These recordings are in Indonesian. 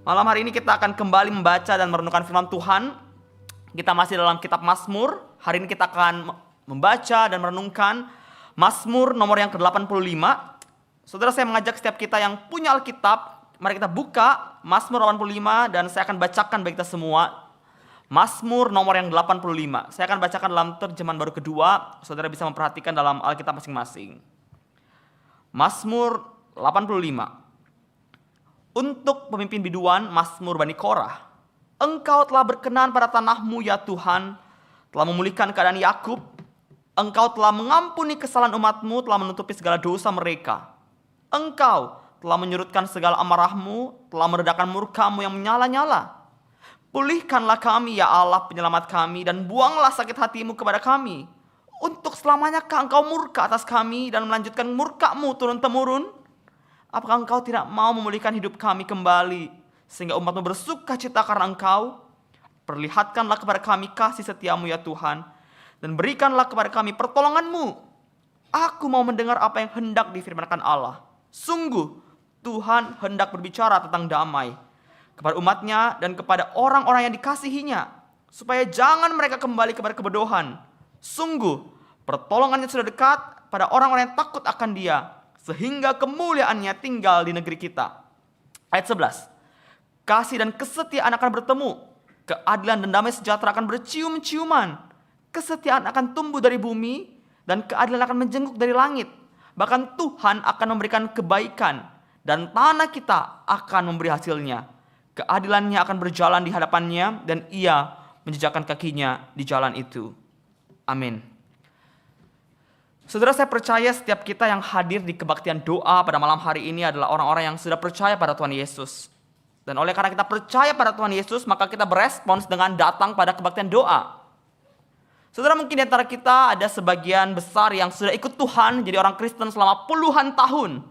Malam hari ini kita akan kembali membaca dan merenungkan firman Tuhan. Kita masih dalam kitab Mazmur. Hari ini kita akan membaca dan merenungkan Mazmur nomor yang ke-85. Saudara, saya mengajak setiap kita yang punya Alkitab, mari kita buka Mazmur 85 dan saya akan bacakan bagi kita semua. Mazmur nomor yang 85. Saya akan bacakan dalam terjemahan baru kedua. Saudara bisa memperhatikan dalam Alkitab masing-masing. Mazmur 85. Untuk pemimpin biduan, Mazmur Bani Korah. Engkau telah berkenan pada tanahmu ya Tuhan, telah memulihkan keadaan Yakub. Engkau telah mengampuni kesalahan umatmu, telah menutupi segala dosa mereka. Engkau telah menyurutkan segala amarahmu, telah meredakan murkamu yang menyala-nyala. Pulihkanlah kami ya Allah penyelamat kami, dan buanglah sakit hatimu kepada kami. Untuk selamanyakah engkau murka atas kami dan melanjutkan murkamu turun-temurun? Apakah engkau tidak mau memulihkan hidup kami kembali, sehingga umatmu bersuka cita karena engkau? Perlihatkanlah kepada kami kasih setiamu ya Tuhan, dan berikanlah kepada kami pertolonganmu. Aku mau mendengar apa yang hendak difirmankan Allah. Sungguh, Tuhan hendak berbicara tentang damai kepada umatnya dan kepada orang-orang yang dikasihinya, supaya jangan mereka kembali kepada kebodohan. Sungguh, pertolongannya sudah dekat pada orang-orang yang takut akan Dia, sehingga kemuliaannya tinggal di negeri kita. Ayat 11. Kasih dan kesetiaan akan bertemu, keadilan dan damai sejahtera akan bercium-ciuman. Kesetiaan akan tumbuh dari bumi, dan keadilan akan menjenguk dari langit. Bahkan Tuhan akan memberikan kebaikan, dan tanah kita akan memberi hasilnya. Keadilannya akan berjalan di hadapannya, dan Ia menjejakkan kakinya di jalan itu. Amin. Saudara, saya percaya setiap kita yang hadir di kebaktian doa pada malam hari ini adalah orang-orang yang sudah percaya pada Tuhan Yesus. Dan oleh karena kita percaya pada Tuhan Yesus, maka kita berespons dengan datang pada kebaktian doa. Saudara, mungkin di antara kita ada sebagian besar yang sudah ikut Tuhan jadi orang Kristen selama puluhan tahun.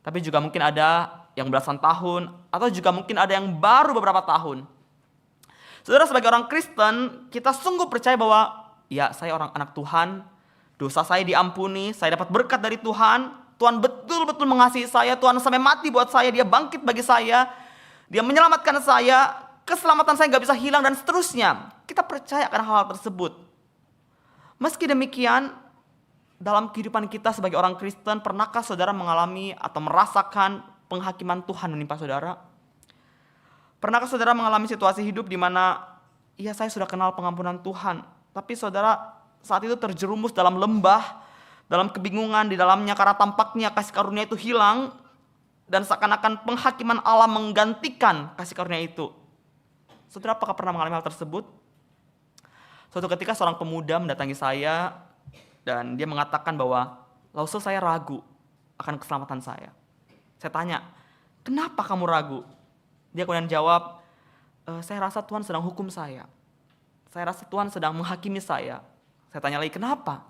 Tapi juga mungkin ada yang belasan tahun, atau juga mungkin ada yang baru beberapa tahun. Saudara, sebagai orang Kristen, kita sungguh percaya bahwa ya, saya orang anak Tuhan, dosa saya diampuni, saya dapat berkat dari Tuhan. Tuhan betul-betul mengasihi saya. Tuhan sampai mati buat saya. Dia bangkit bagi saya. Dia menyelamatkan saya. Keselamatan saya gak bisa hilang dan seterusnya. Kita percaya akan hal-hal tersebut. Meski demikian, dalam kehidupan kita sebagai orang Kristen, pernahkah saudara mengalami atau merasakan penghakiman Tuhan menimpa saudara? Pernahkah saudara mengalami situasi hidup di mana ya, saya sudah kenal pengampunan Tuhan, tapi saudara saat itu terjerumus dalam lembah, dalam kebingungan di dalamnya karena tampaknya kasih karunia itu hilang, dan seakan-akan penghakiman Allah menggantikan kasih karunia itu. Saudara, apakah pernah mengalami hal tersebut? Suatu ketika seorang pemuda mendatangi saya dan dia mengatakan bahwa, "Lause, saya ragu akan keselamatan saya." Saya tanya, "Kenapa kamu ragu?" Dia kemudian jawab, "Saya rasa Tuhan sedang hukum saya. Saya rasa Tuhan sedang menghakimi saya." Saya tanya lagi, "Kenapa?"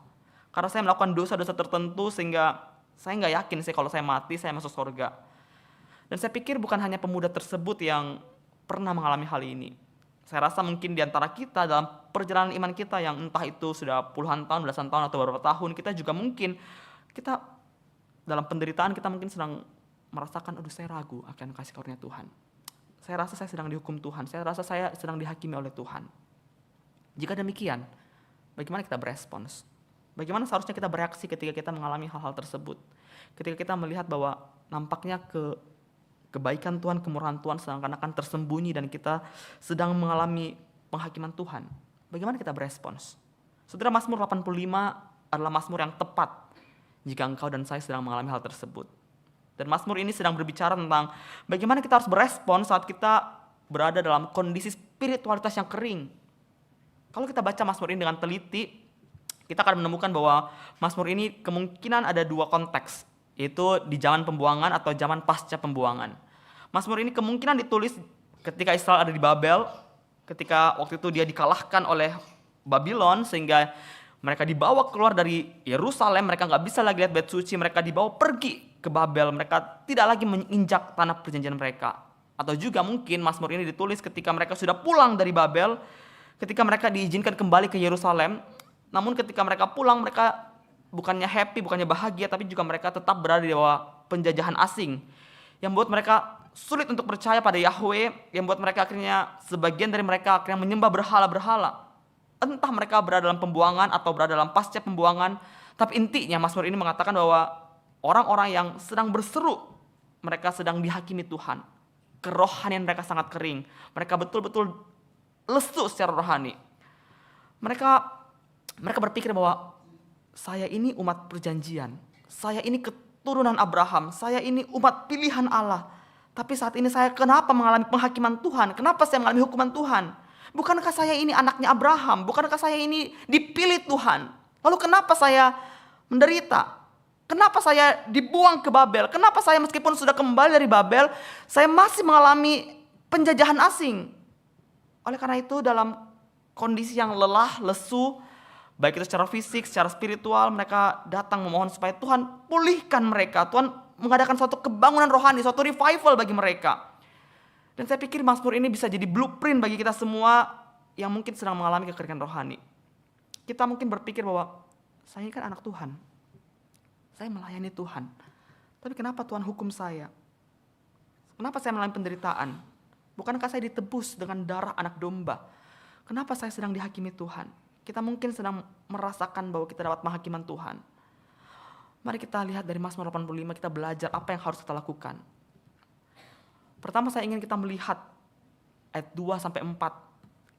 "Karena saya melakukan dosa-dosa tertentu sehingga saya nggak yakin sih kalau saya mati saya masuk surga." Dan saya pikir bukan hanya pemuda tersebut yang pernah mengalami hal ini. Saya rasa mungkin di antara kita dalam perjalanan iman kita yang entah itu sudah puluhan tahun, belasan tahun, atau beberapa tahun, kita juga mungkin kita dalam penderitaan kita mungkin sedang merasakan, "Aduh, saya ragu akan kasih karunia Tuhan. Saya rasa saya sedang dihukum Tuhan. Saya rasa saya sedang dihakimi oleh Tuhan." Jika demikian, bagaimana kita berespons? Bagaimana seharusnya kita bereaksi ketika kita mengalami hal-hal tersebut? Ketika kita melihat bahwa nampaknya kebaikan Tuhan, kemurahan Tuhan sedang akan tersembunyi dan kita sedang mengalami penghakiman Tuhan. Bagaimana kita berespons? Saudara, Mazmur 85 adalah Mazmur yang tepat jika engkau dan saya sedang mengalami hal tersebut. Dan Mazmur ini sedang berbicara tentang bagaimana kita harus berespons saat kita berada dalam kondisi spiritualitas yang kering. Kalau kita baca Mazmur ini dengan teliti, kita akan menemukan bahwa Mazmur ini kemungkinan ada dua konteks, yaitu di zaman pembuangan atau zaman pasca pembuangan. Mazmur ini kemungkinan ditulis ketika Israel ada di Babel, ketika waktu itu dia dikalahkan oleh Babylon sehingga mereka dibawa keluar dari Yerusalem, mereka nggak bisa lagi lihat bait suci, mereka dibawa pergi ke Babel, mereka tidak lagi menginjak tanah perjanjian mereka. Atau juga mungkin Mazmur ini ditulis ketika mereka sudah pulang dari Babel, ketika mereka diizinkan kembali ke Yerusalem, namun ketika mereka pulang mereka bukannya happy, bukannya bahagia, tapi juga mereka tetap berada di bawah penjajahan asing. yang buat mereka sulit untuk percaya pada Yahweh, yang buat mereka akhirnya, sebagian dari mereka akhirnya menyembah berhala-berhala. Entah mereka berada dalam pembuangan atau berada dalam pasca pembuangan, tapi intinya Mazmur ini mengatakan bahwa orang-orang yang sedang berseru, mereka sedang dihakimi Tuhan. Kerohanian mereka sangat kering. Mereka betul-betul lesu secara rohani. Mereka berpikir bahwa saya ini umat perjanjian. Saya ini keturunan Abraham. Saya ini umat pilihan Allah. Tapi saat ini saya kenapa mengalami penghakiman Tuhan? Kenapa saya mengalami hukuman Tuhan? Bukankah saya ini anaknya Abraham? Bukankah saya ini dipilih Tuhan? Lalu kenapa saya menderita? Kenapa saya dibuang ke Babel? Kenapa saya meskipun sudah kembali dari Babel, saya masih mengalami penjajahan asing? Oleh karena itu dalam kondisi yang lelah, lesu, baik itu secara fisik, secara spiritual, mereka datang memohon supaya Tuhan pulihkan mereka. Tuhan mengadakan suatu kebangunan rohani, suatu revival bagi mereka. Dan saya pikir Mazmur ini bisa jadi blueprint bagi kita semua yang mungkin sedang mengalami kekeringan rohani. Kita mungkin berpikir bahwa saya ini kan anak Tuhan. Saya melayani Tuhan. Tapi kenapa Tuhan hukum saya? Kenapa saya mengalami penderitaan? Bukankah saya ditebus dengan darah anak domba? Kenapa saya sedang dihakimi Tuhan? Kita mungkin sedang merasakan bahwa kita dapat penghakiman Tuhan. Mari kita lihat dari Mazmur 85, kita belajar apa yang harus kita lakukan. Pertama saya ingin kita melihat ayat 2-4.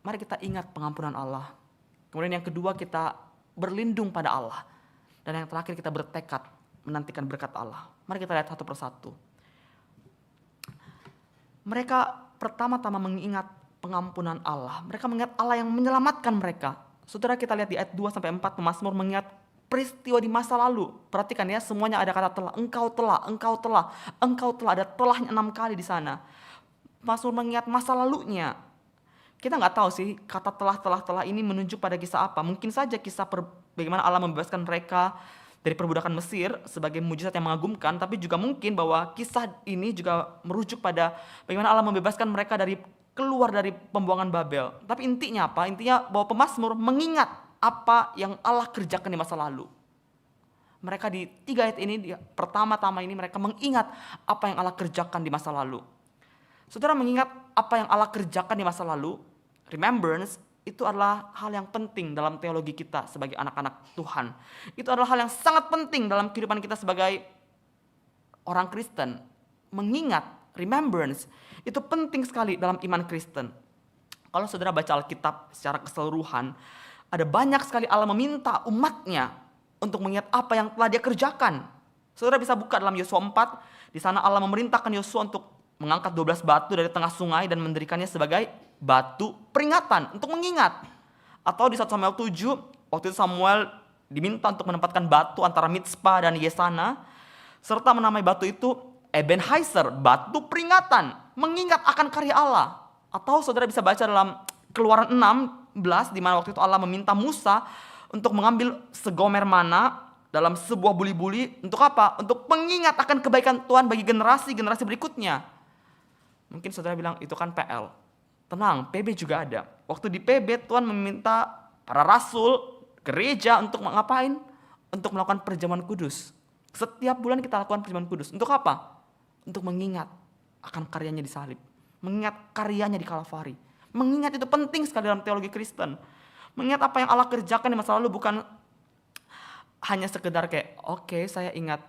Mari kita ingat pengampunan Allah. Kemudian yang kedua kita berlindung pada Allah. Dan yang terakhir kita bertekad menantikan berkat Allah. Mari kita lihat satu persatu. Mereka pertama-tama mengingat pengampunan Allah. Mereka mengingat Allah yang menyelamatkan mereka. Saudara, kita lihat di ayat 2-4, Mazmur mengingat peristiwa di masa lalu. Perhatikan ya, semuanya ada kata telah. Engkau telah, engkau telah, engkau telah. Ada telahnya 6 kali di sana. Mazmur mengingat masa lalunya. Kita nggak tahu sih kata telah ini menunjuk pada kisah apa. Mungkin saja kisah bagaimana Allah membebaskan mereka dari perbudakan Mesir sebagai mujizat yang mengagumkan. Tapi juga mungkin bahwa kisah ini juga merujuk pada bagaimana Allah membebaskan mereka keluar dari pembuangan Babel. Tapi intinya apa? Intinya bahwa pemazmur mengingat apa yang Allah kerjakan di masa lalu. Mereka di 3 ayat ini, pertama-tama ini mereka mengingat apa yang Allah kerjakan di masa lalu. Saudara, mengingat apa yang Allah kerjakan di masa lalu, remembrance, itu adalah hal yang penting dalam teologi kita sebagai anak-anak Tuhan. Itu adalah hal yang sangat penting dalam kehidupan kita sebagai orang Kristen. Mengingat, remembrance, itu penting sekali dalam iman Kristen. Kalau saudara baca Alkitab secara keseluruhan, ada banyak sekali Allah meminta umatnya untuk mengingat apa yang telah dia kerjakan. Saudara bisa buka dalam Yosua 4, di sana Allah memerintahkan Yosua untuk mengangkat 12 batu dari tengah sungai dan mendirikannya sebagai batu peringatan untuk mengingat. Atau di 1 Samuel 7, waktu itu Samuel diminta untuk menempatkan batu antara Mizpah dan Yesana, serta menamai batu itu Ebenezer, batu peringatan, mengingat akan karya Allah. Atau saudara bisa baca dalam Keluaran 16, di mana waktu itu Allah meminta Musa untuk mengambil segomer mana dalam sebuah buli-buli. Untuk apa? Untuk mengingat akan kebaikan Tuhan bagi generasi-generasi berikutnya. Mungkin saudara bilang, itu kan PL. Tenang, PB juga ada. Waktu di PB, Tuhan meminta para rasul, gereja untuk ngapain? Untuk melakukan perjamuan kudus. Setiap bulan kita lakukan perjamuan kudus. Untuk apa? Untuk mengingat akan karyanya di salib. Mengingat karyanya di Kalvari. Mengingat itu penting sekali dalam teologi Kristen. Mengingat apa yang Allah kerjakan di masa lalu bukan hanya sekedar kayak, oke, saya ingat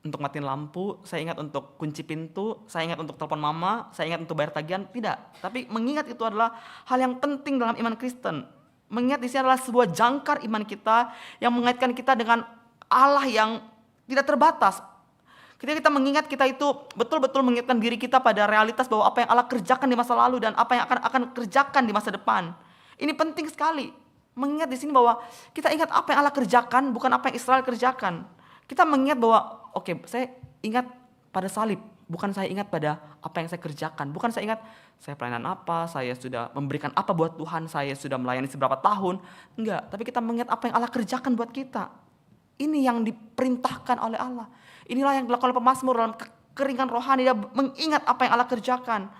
untuk matiin lampu, saya ingat untuk kunci pintu, saya ingat untuk telepon mama, saya ingat untuk bayar tagihan. Tidak. Tapi mengingat itu adalah hal yang penting dalam iman Kristen. Mengingat di sini adalah sebuah jangkar iman kita yang mengaitkan kita dengan Allah yang tidak terbatas. Ketika kita mengingat, kita itu betul-betul mengingatkan diri kita pada realitas bahwa apa yang Allah kerjakan di masa lalu dan apa yang akan kerjakan di masa depan. Ini penting sekali. Mengingat di sini bahwa kita ingat apa yang Allah kerjakan, bukan apa yang Israel kerjakan. Kita mengingat bahwa, oke, saya ingat pada salib, bukan saya ingat pada apa yang saya kerjakan. Bukan saya ingat saya pelayanan apa, saya sudah memberikan apa buat Tuhan, saya sudah melayani seberapa tahun. Enggak, tapi kita mengingat apa yang Allah kerjakan buat kita. Ini yang diperintahkan oleh Allah. Inilah yang dilakukan oleh pemazmur dalam kekeringan rohani. Dia mengingat apa yang Allah kerjakan.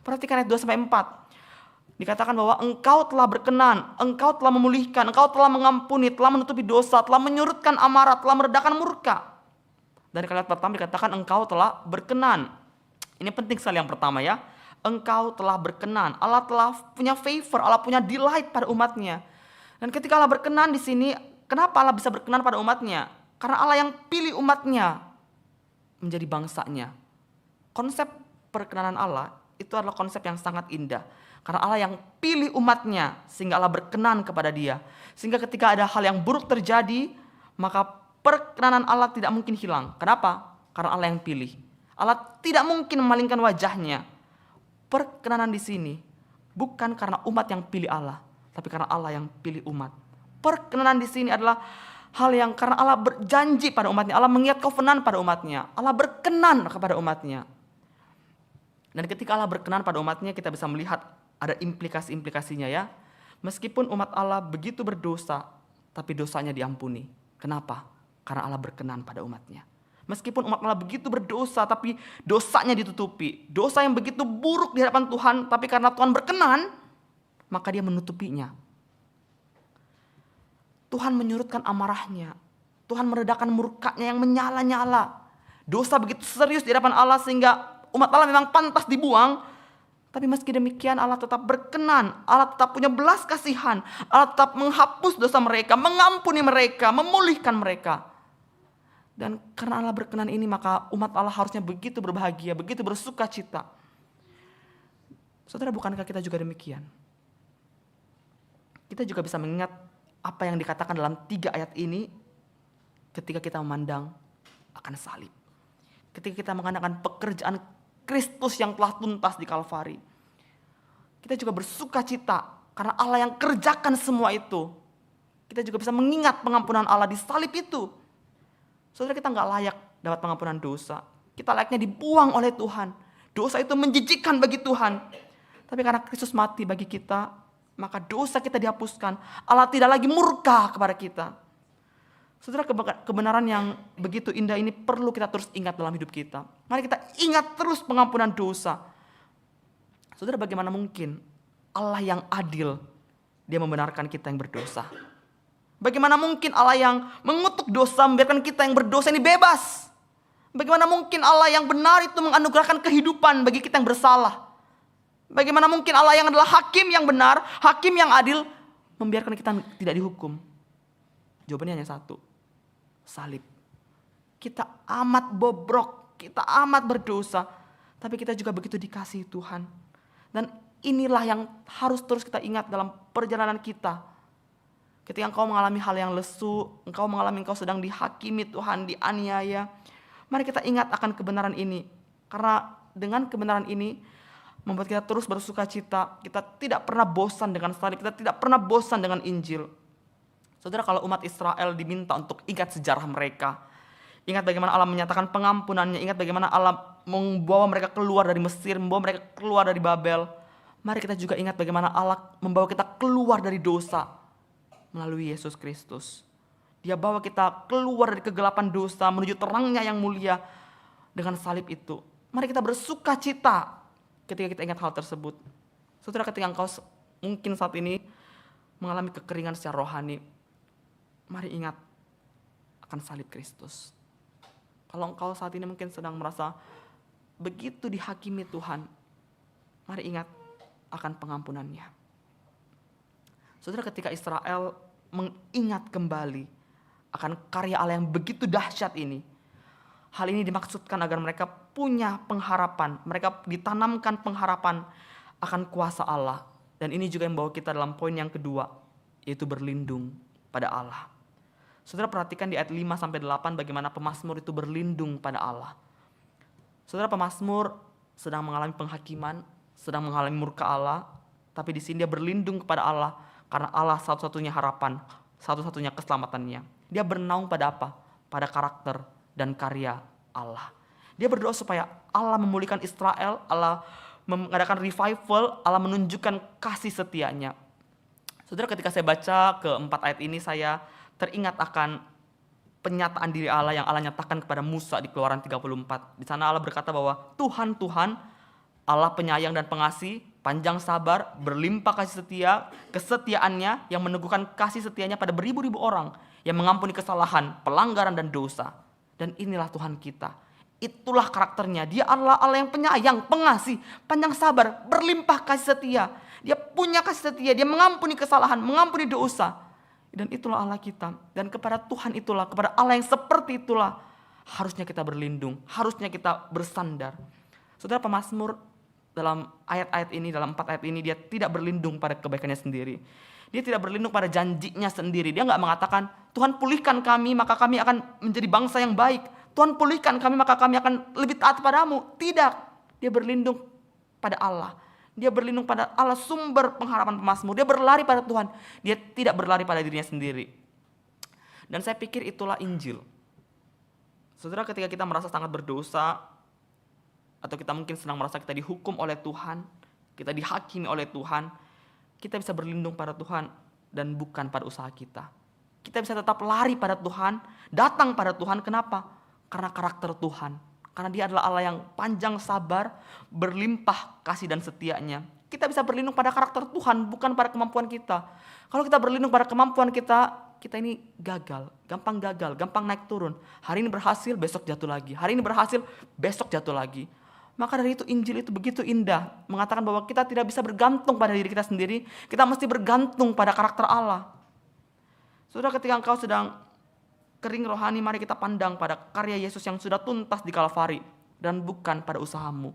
Perhatikan ayat 2-4. Dikatakan bahwa engkau telah berkenan, engkau telah memulihkan, engkau telah mengampuni, telah menutupi dosa, telah menyurutkan amarah, telah meredakan murka. Dan di kalimat pertama dikatakan engkau telah berkenan. Ini penting sekali yang pertama ya. Engkau telah berkenan. Allah telah punya favor, Allah punya delight pada umatnya. Dan ketika Allah berkenan di sini, kenapa Allah bisa berkenan pada umatnya? Karena Allah yang pilih umatnya menjadi bangsanya. Konsep perkenanan Allah itu adalah konsep yang sangat indah. Karena Allah yang pilih umatnya sehingga Allah berkenan kepada dia. Sehingga ketika ada hal yang buruk terjadi, maka perkenanan Allah tidak mungkin hilang. Kenapa? Karena Allah yang pilih. Allah tidak mungkin memalingkan wajahnya. Perkenanan di sini bukan karena umat yang pilih Allah, tapi karena Allah yang pilih umat. Perkenanan di sini adalah hal yang karena Allah berjanji pada umatnya. Allah mengikat covenant pada umatnya. Allah berkenan kepada umatnya. Dan ketika Allah berkenan pada umatnya, kita bisa melihat ada implikasi-implikasinya ya. Meskipun umat Allah begitu berdosa, tapi dosanya diampuni. Kenapa? Karena Allah berkenan pada umatnya. Meskipun umat Allah begitu berdosa, tapi dosanya ditutupi. Dosa yang begitu buruk di hadapan Tuhan, tapi karena Tuhan berkenan, maka dia menutupinya. Tuhan menyurutkan amarahnya. Tuhan meredakan murkanya yang menyala-nyala. Dosa begitu serius di hadapan Allah sehingga umat Allah memang pantas dibuang. Tapi meski demikian Allah tetap berkenan. Allah tetap punya belas kasihan. Allah tetap menghapus dosa mereka, mengampuni mereka, memulihkan mereka. Dan karena Allah berkenan ini, maka umat Allah harusnya begitu berbahagia, begitu bersuka cita. Saudara, bukankah kita juga demikian? Kita juga bisa mengingat apa yang dikatakan dalam 3 ayat ini ketika kita memandang akan salib. Ketika kita mengandalkan pekerjaan Kristus yang telah tuntas di Kalvari. Kita juga bersuka cita karena Allah yang kerjakan semua itu. Kita juga bisa mengingat pengampunan Allah di salib itu. Saudara, kita gak layak dapat pengampunan dosa. Kita layaknya dibuang oleh Tuhan. Dosa itu menjijikkan bagi Tuhan. Tapi karena Kristus mati bagi kita, maka dosa kita dihapuskan. Allah tidak lagi murka kepada kita. Saudara, kebenaran yang begitu indah ini perlu kita terus ingat dalam hidup kita. Mari kita ingat terus pengampunan dosa. Saudara, bagaimana mungkin Allah yang adil, dia membenarkan kita yang berdosa? Bagaimana mungkin Allah yang mengutuk dosa membiarkan kita yang berdosa ini bebas? Bagaimana mungkin Allah yang benar itu menganugerahkan kehidupan bagi kita yang bersalah? Bagaimana mungkin Allah yang adalah hakim yang benar, hakim yang adil, membiarkan kita tidak dihukum? Jawabannya hanya satu, salib. Kita amat bobrok, kita amat berdosa, tapi kita juga begitu dikasihi Tuhan. Dan inilah yang harus terus kita ingat dalam perjalanan kita. Ketika engkau mengalami hal yang lesu, engkau sedang dihakimi Tuhan, dianiaya. Mari kita ingat akan kebenaran ini. Karena dengan kebenaran ini membuat kita terus bersuka cita. Kita tidak pernah bosan dengan salib, kita tidak pernah bosan dengan Injil. Saudara, kalau umat Israel diminta untuk ingat sejarah mereka, ingat bagaimana Allah menyatakan pengampunannya, ingat bagaimana Allah membawa mereka keluar dari Mesir, membawa mereka keluar dari Babel. Mari kita juga ingat bagaimana Allah membawa kita keluar dari dosa melalui Yesus Kristus. Dia bawa kita keluar dari kegelapan dosa menuju terangnya yang mulia dengan salib itu. Mari kita bersuka cita ketika kita ingat hal tersebut. Saudara, ketika engkau mungkin saat ini mengalami kekeringan secara rohani, mari ingat akan salib Kristus. Kalau engkau saat ini mungkin sedang merasa begitu dihakimi Tuhan, mari ingat akan pengampunannya. Saudara, ketika Israel mengingat kembali akan karya Allah yang begitu dahsyat ini, hal ini dimaksudkan agar mereka punya pengharapan, mereka ditanamkan pengharapan akan kuasa Allah. Dan ini juga yang membawa kita dalam poin yang kedua, yaitu berlindung pada Allah. Saudara, perhatikan di ayat 5-8 bagaimana pemazmur itu berlindung pada Allah. Saudara, pemazmur sedang mengalami penghakiman, sedang mengalami murka Allah, tapi di sini dia berlindung kepada Allah. Karena Allah satu-satunya harapan, satu-satunya keselamatannya. Dia bernaung pada apa? Pada karakter dan karya Allah. Dia berdoa supaya Allah memulihkan Israel, Allah mengadakan revival, Allah menunjukkan kasih setianya. Saudara, ketika saya baca keempat ayat ini, saya teringat akan penyataan diri Allah yang Allah nyatakan kepada Musa di Keluaran 34. Di sana Allah berkata bahwa Tuhan, Allah penyayang dan pengasih, panjang sabar, berlimpah kasih setia, kesetiaannya yang meneguhkan kasih setianya pada beribu-ribu orang, yang mengampuni kesalahan, pelanggaran dan dosa. Dan inilah Tuhan kita. Itulah karakternya. Dia adalah Allah yang penyayang, pengasih, panjang sabar, berlimpah kasih setia. Dia punya kasih setia, dia mengampuni kesalahan, mengampuni dosa. Dan itulah Allah kita. Dan kepada Tuhan itulah, kepada Allah yang seperti itulah harusnya kita berlindung, harusnya kita bersandar. Saudara, pemazmur dalam ayat-ayat ini, dalam 4 ayat ini, dia tidak berlindung pada kebaikannya sendiri. Dia tidak berlindung pada janjinya sendiri. Dia nggak mengatakan, Tuhan pulihkan kami maka kami akan menjadi bangsa yang baik. Tuhan pulihkan kami maka kami akan lebih taat padamu. Tidak. Dia berlindung pada Allah. Dia berlindung pada Allah, sumber pengharapan pemazmur. Dia berlari pada Tuhan. Dia tidak berlari pada dirinya sendiri. Dan saya pikir itulah Injil. Saudara, ketika kita merasa sangat berdosa, atau kita mungkin sedang merasa kita dihukum oleh Tuhan, kita dihakimi oleh Tuhan, kita bisa berlindung pada Tuhan dan bukan pada usaha kita. Kita bisa tetap lari pada Tuhan, datang pada Tuhan. Kenapa? Karena karakter Tuhan. Karena dia adalah Allah yang panjang sabar, berlimpah kasih dan setianya. Kita bisa berlindung pada karakter Tuhan, bukan pada kemampuan kita. Kalau kita berlindung pada kemampuan kita ini gagal, gampang naik turun. Hari ini berhasil, besok jatuh lagi. Hari ini berhasil, besok jatuh lagi. Maka dari itu Injil itu begitu indah, mengatakan bahwa kita tidak bisa bergantung pada diri kita sendiri, kita mesti bergantung pada karakter Allah. Saudara, ketika engkau sedang kering rohani, mari kita pandang pada karya Yesus yang sudah tuntas di Kalvari dan bukan pada usahamu.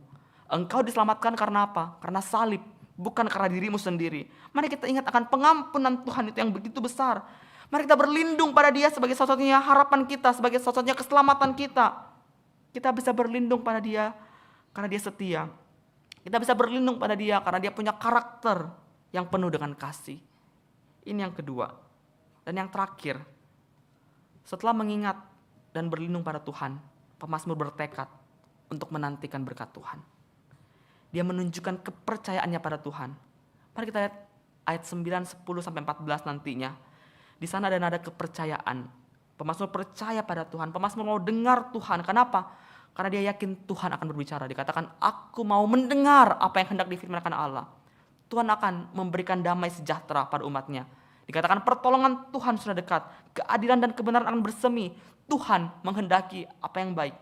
Engkau diselamatkan karena apa? Karena salib, bukan karena dirimu sendiri. Mari kita ingat akan pengampunan Tuhan itu yang begitu besar. Mari kita berlindung pada Dia sebagai satu-satunya harapan kita, sebagai satu-satunya keselamatan kita. Kita bisa berlindung pada Dia karena Dia setia. Kita bisa berlindung pada Dia karena Dia punya karakter yang penuh dengan kasih. Ini yang kedua. Dan yang terakhir, setelah mengingat dan berlindung pada Tuhan, pemazmur bertekad untuk menantikan berkat Tuhan. Dia menunjukkan kepercayaannya pada Tuhan. Mari kita lihat ayat 9, 10, sampai 14 nantinya. Di sana ada nada kepercayaan. Pemazmur percaya pada Tuhan. Pemazmur mau dengar Tuhan. Kenapa? Karena dia yakin Tuhan akan berbicara. Dikatakan, aku mau mendengar apa yang hendak difirmankan Allah. Tuhan akan memberikan damai sejahtera pada umatnya. Dikatakan pertolongan Tuhan sudah dekat. Keadilan dan kebenaran akan bersemi. Tuhan menghendaki apa yang baik.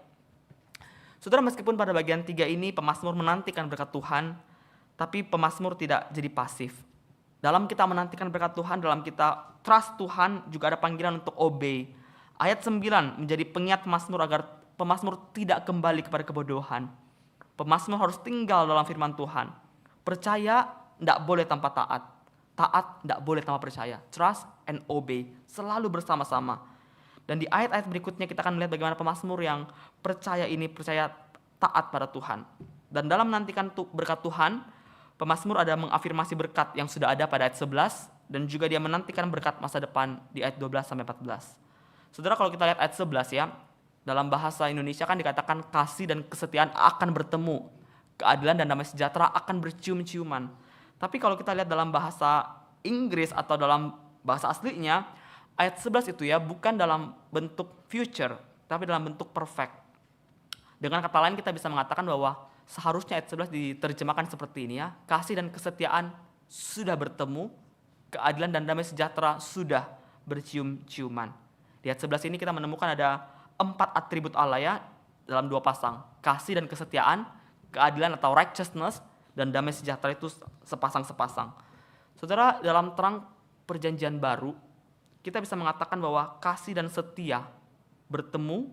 Saudara, meskipun pada bagian 3 ini pemazmur menantikan berkat Tuhan, tapi pemazmur tidak jadi pasif. Dalam kita menantikan berkat Tuhan, dalam kita trust Tuhan, juga ada panggilan untuk obey. Ayat 9 menjadi pengingat pemazmur agar pemazmur tidak kembali kepada kebodohan. Pemazmur harus tinggal dalam firman Tuhan. Percaya tidak boleh tanpa taat. Taat tidak boleh tanpa percaya. Trust and obey. Selalu bersama-sama. Dan di ayat-ayat berikutnya kita akan melihat bagaimana pemazmur yang percaya ini percaya taat pada Tuhan. Dan dalam menantikan berkat Tuhan, pemazmur ada mengafirmasi berkat yang sudah ada pada ayat 11. Dan juga dia menantikan berkat masa depan di ayat 12 sampai 14. Saudara, kalau kita lihat ayat 11 ya, dalam bahasa Indonesia kan dikatakan kasih dan kesetiaan akan bertemu. Keadilan dan damai sejahtera akan bercium-ciuman. Tapi kalau kita lihat dalam bahasa Inggris atau dalam bahasa aslinya, ayat 11 itu ya bukan dalam bentuk future, tapi dalam bentuk perfect. Dengan kata lain kita bisa mengatakan bahwa seharusnya ayat 11 diterjemahkan seperti ini ya. Kasih dan kesetiaan sudah bertemu, keadilan dan damai sejahtera sudah bercium-ciuman. Di ayat 11 ini kita menemukan ada 4 atribut Allah ya, dalam 2 pasang. Kasih dan kesetiaan, keadilan atau righteousness, dan damai sejahtera itu sepasang-sepasang. Saudara, dalam terang perjanjian baru, kita bisa mengatakan bahwa kasih dan setia bertemu,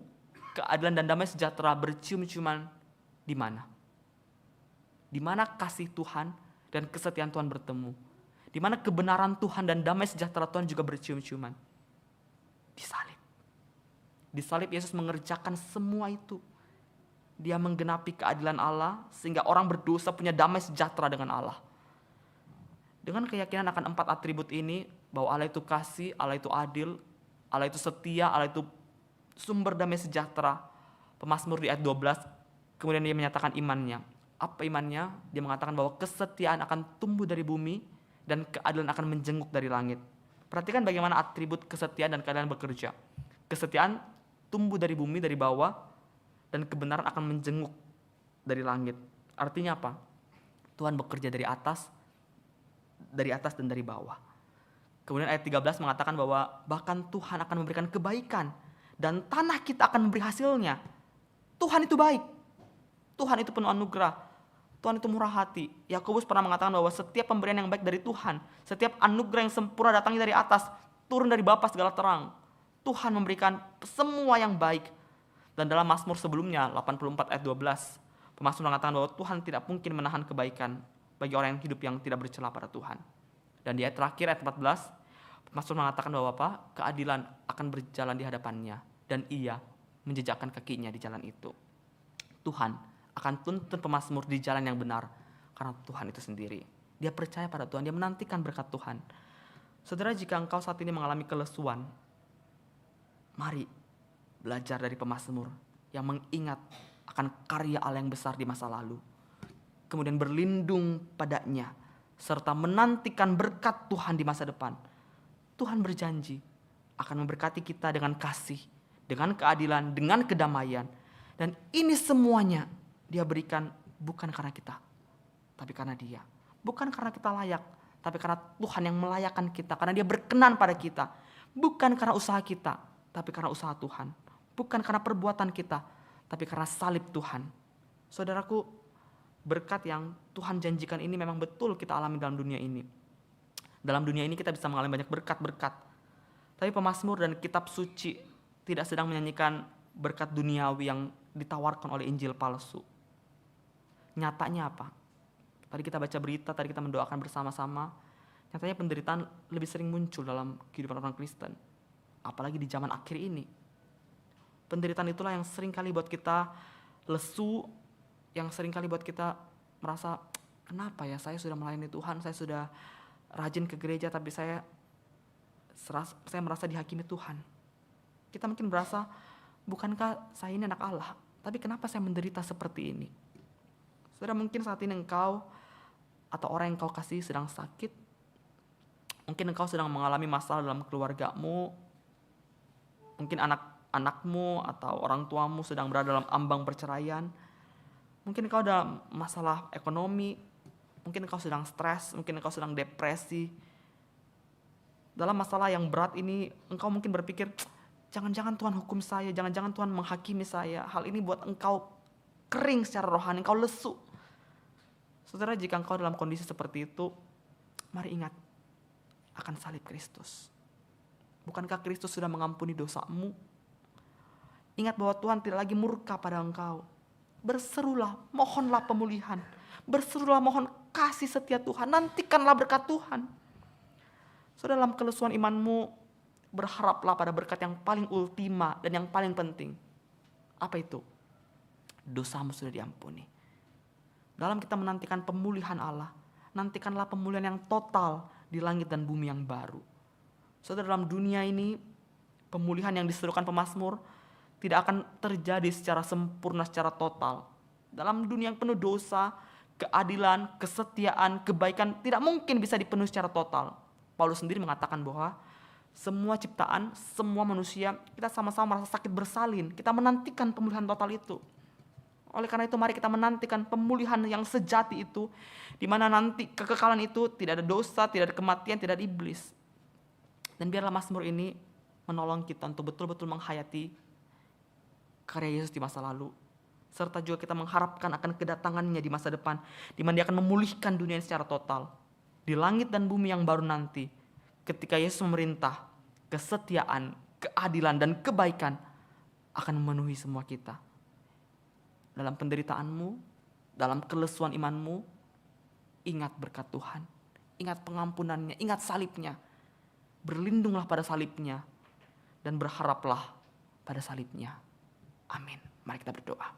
keadilan dan damai sejahtera bercium-ciuman di mana? Di mana kasih Tuhan dan kesetiaan Tuhan bertemu? Di mana kebenaran Tuhan dan damai sejahtera Tuhan juga bercium-ciuman? Di salib. Di salib Yesus mengerjakan semua itu. Dia menggenapi keadilan Allah sehingga orang berdosa punya damai sejahtera dengan Allah. Dengan keyakinan akan 4 atribut ini, bahwa Allah itu kasih, Allah itu adil, Allah itu setia, Allah itu sumber damai sejahtera. Pemazmur di ayat 12, kemudian dia menyatakan imannya. Apa imannya? Dia mengatakan bahwa kesetiaan akan tumbuh dari bumi dan keadilan akan menjenguk dari langit. Perhatikan bagaimana atribut kesetiaan dan keadilan bekerja. Kesetiaan tumbuh dari bumi, dari bawah, dan kebenaran akan menjenguk dari langit. Artinya apa? Tuhan bekerja dari atas dan dari bawah. Kemudian ayat 13 mengatakan bahwa bahkan Tuhan akan memberikan kebaikan dan tanah kita akan memberi hasilnya. Tuhan itu baik. Tuhan itu penuh anugerah. Tuhan itu murah hati. Yakobus pernah mengatakan bahwa setiap pemberian yang baik dari Tuhan, setiap anugerah yang sempurna datangnya dari atas, turun dari Bapa segala terang. Tuhan memberikan semua yang baik. Dan dalam Mazmur sebelumnya, 84 ayat 12, pemazmur mengatakan bahwa Tuhan tidak mungkin menahan kebaikan bagi orang yang hidup yang tidak bercela pada Tuhan. Dan di ayat terakhir, ayat 14, pemazmur mengatakan bahwa apa? Keadilan akan berjalan di hadapannya, dan ia menjejakkan kakinya di jalan itu. Tuhan akan tuntun pemazmur di jalan yang benar, karena Tuhan itu sendiri. Dia percaya pada Tuhan, dia menantikan berkat Tuhan. Saudara, jika engkau saat ini mengalami kelesuan, mari belajar dari pemazmur yang mengingat akan karya Allah yang besar di masa lalu. Kemudian berlindung padanya, serta menantikan berkat Tuhan di masa depan. Tuhan berjanji akan memberkati kita dengan kasih, dengan keadilan, dengan kedamaian. Dan ini semuanya Dia berikan bukan karena kita, tapi karena Dia. Bukan karena kita layak, tapi karena Tuhan yang melayakkan kita. Karena Dia berkenan pada kita. Bukan karena usaha kita, tapi karena usaha Tuhan. Bukan karena perbuatan kita, tapi karena salib Tuhan. Saudaraku, berkat yang Tuhan janjikan ini memang betul kita alami dalam dunia ini. Dalam dunia ini kita bisa mengalami banyak berkat-berkat. Tapi pemazmur dan kitab suci tidak sedang menyanyikan berkat duniawi yang ditawarkan oleh Injil palsu. Nyatanya apa? Tadi kita baca berita, tadi kita mendoakan bersama-sama. Nyatanya penderitaan lebih sering muncul dalam kehidupan orang Kristen. Apalagi di zaman akhir ini. Penderitaan itulah yang sering kali buat kita lesu, yang sering kali buat kita merasa, kenapa ya saya sudah melayani Tuhan, saya sudah rajin ke gereja, tapi saya merasa dihakimi Tuhan. Kita mungkin merasa, bukankah saya ini anak Allah, tapi kenapa saya menderita seperti ini? Saudara, mungkin saat ini engkau atau orang yang kau kasih sedang sakit, mungkin engkau sedang mengalami masalah dalam keluargamu, mungkin anakmu atau orang tuamu sedang berada dalam ambang perceraian, mungkin engkau ada masalah ekonomi, mungkin engkau sedang stres, mungkin engkau sedang depresi. Dalam masalah yang berat ini, engkau mungkin berpikir, jangan-jangan Tuhan hukum saya, jangan-jangan Tuhan menghakimi saya. Hal ini buat engkau kering secara rohani, engkau lesu. Saudara, jika engkau dalam kondisi seperti itu, mari ingat akan salib Kristus. Bukankah Kristus sudah mengampuni dosamu? Ingat bahwa Tuhan tidak lagi murka pada engkau. Berserulah, mohonlah pemulihan. Berserulah, mohon kasih setia Tuhan. Nantikanlah berkat Tuhan. Saudara, dalam kelesuan imanmu, berharaplah pada berkat yang paling ultima dan yang paling penting. Apa itu? Dosamu sudah diampuni. Dalam kita menantikan pemulihan Allah, nantikanlah pemulihan yang total di langit dan bumi yang baru. Saudara, dalam dunia ini, pemulihan yang diserukan pemazmur tidak akan terjadi secara sempurna, secara total. Dalam dunia yang penuh dosa, keadilan, kesetiaan, kebaikan tidak mungkin bisa dipenuhi secara total. Paulus sendiri mengatakan bahwa semua ciptaan, semua manusia, kita sama-sama merasa sakit bersalin. Kita menantikan pemulihan total itu. Oleh karena itu mari kita menantikan pemulihan yang sejati itu, di mana nanti kekekalan itu tidak ada dosa, tidak ada kematian, tidak ada iblis. Dan biarlah Mazmur ini menolong kita untuk betul-betul menghayati karya Yesus di masa lalu, serta juga kita mengharapkan akan kedatangannya di masa depan, di mana Dia akan memulihkan dunia ini secara total. Di langit dan bumi yang baru nanti, ketika Yesus memerintah, kesetiaan, keadilan, dan kebaikan akan memenuhi semua kita. Dalam penderitaanmu, dalam kelesuan imanmu, ingat berkat Tuhan, ingat pengampunannya, ingat salibnya. Berlindunglah pada salibnya, dan berharaplah pada salibnya. Amin. Mari kita berdoa.